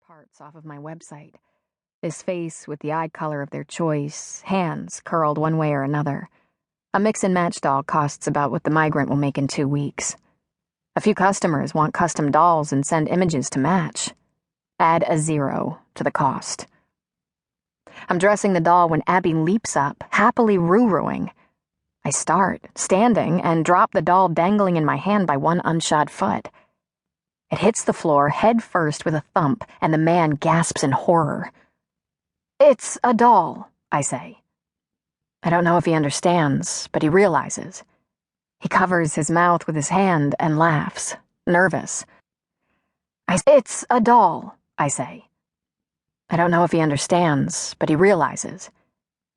parts off of my website. This face with the eye color of their choice, hands curled one way or another. A mix and match doll costs about what the migrant will make in 2 weeks. A few customers want custom dolls and send images to match. Add a 0 to the cost. I'm dressing the doll when Abby leaps up, happily roo-rooing. I start, standing, and drop the doll dangling in my hand by one unshod foot. It hits the floor head first with a thump, and the man gasps in horror. "It's a doll," I say. I don't know if he understands, but he realizes. He covers his mouth with his hand and laughs, nervous. "It's a doll," I say. I don't know if he understands, but he realizes.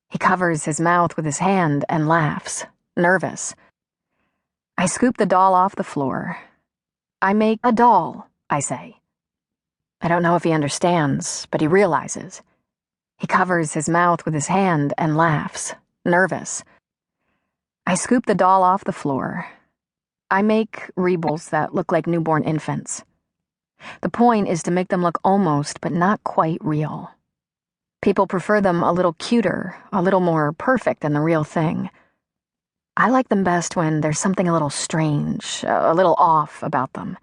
He covers his mouth with his hand and laughs, nervous. I scoop the doll off the floor. "I make a doll," I say. I don't know if he understands, but he realizes. He covers his mouth with his hand and laughs, nervous. I scoop the doll off the floor. I make reborns that look like newborn infants. The point is to make them look almost but not quite real. People prefer them a little cuter, a little more perfect than the real thing. I like them best when there's something a little strange, a little off about them.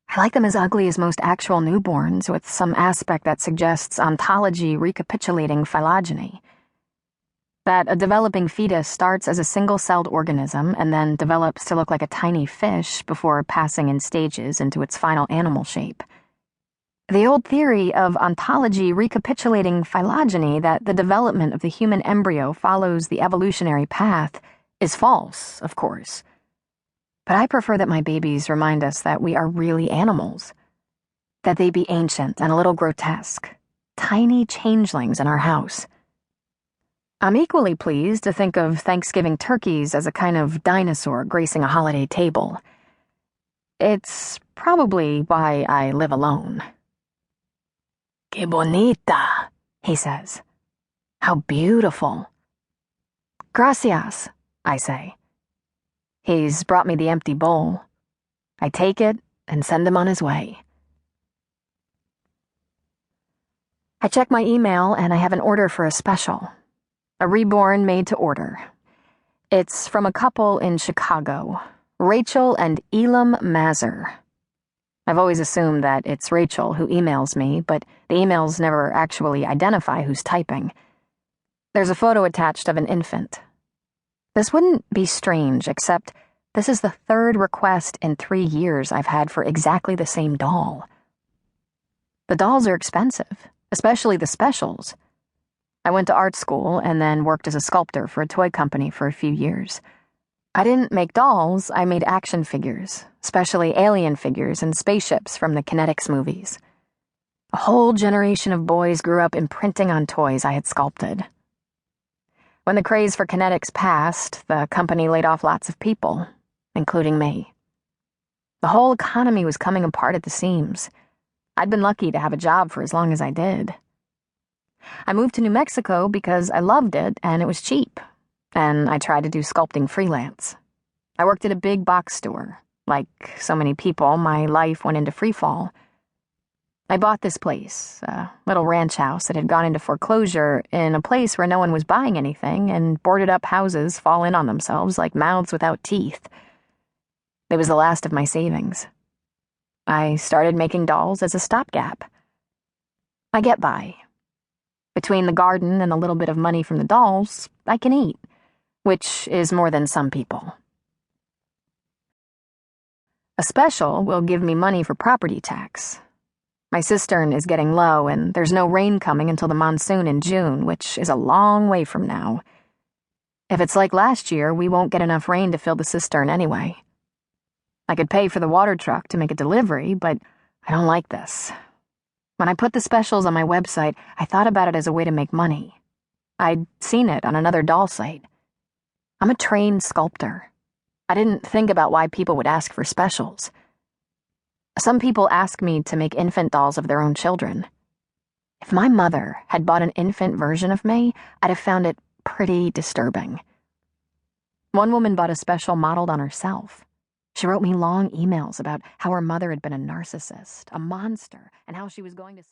I like them as ugly as most actual newborns, with some aspect that suggests ontology recapitulating phylogeny. That a developing fetus starts as a single-celled organism and then develops to look like a tiny fish before passing in stages into its final animal shape. The old theory of ontology recapitulating phylogeny, that the development of the human embryo follows the evolutionary path, is false, of course. But I prefer that my babies remind us that we are really animals. That they be ancient and a little grotesque, tiny changelings in our house. I'm equally pleased to think of Thanksgiving turkeys as a kind of dinosaur gracing a holiday table. It's probably why I live alone. "Que bonita," he says. "How beautiful." "Gracias," I say. He's brought me the empty bowl. I take it and send him on his way. I check my email and I have an order for a special. A reborn made to order. It's from a couple in Chicago, Rachel and Elam Mazur. I've always assumed that it's Rachel who emails me, but the emails never actually identify who's typing. There's a photo attached of an infant. This wouldn't be strange, except this is the 3rd request in 3 years I've had for exactly the same doll. The dolls are expensive, especially the specials. I went to art school and then worked as a sculptor for a toy company for a few years. I didn't make dolls, I made action figures, especially alien figures and spaceships from the Kinetics movies. A whole generation of boys grew up imprinting on toys I had sculpted. When the craze for Kinetics passed, the company laid off lots of people, including me. The whole economy was coming apart at the seams. I'd been lucky to have a job for as long as I did. I moved to New Mexico because I loved it and it was cheap, and I tried to do sculpting freelance. I worked at a big box store. Like so many people, my life went into freefall. I bought this place, a little ranch house that had gone into foreclosure in a place where no one was buying anything, and boarded-up houses fall in on themselves like mouths without teeth. It was the last of my savings. I started making dolls as a stopgap. I get by. Between the garden and a little bit of money from the dolls, I can eat, which is more than some people. A special will give me money for property tax. My cistern is getting low, and there's no rain coming until the monsoon in June, which is a long way from now. If it's like last year, we won't get enough rain to fill the cistern anyway. I could pay for the water truck to make a delivery, but I don't like this. When I put the specials on my website, I thought about it as a way to make money. I'd seen it on another doll site. I'm a trained sculptor. I didn't think about why people would ask for specials. Some people ask me to make infant dolls of their own children. If my mother had bought an infant version of me, I'd have found it pretty disturbing. One woman bought a special modeled on herself. She wrote me long emails about how her mother had been a narcissist, a monster, and how she was going to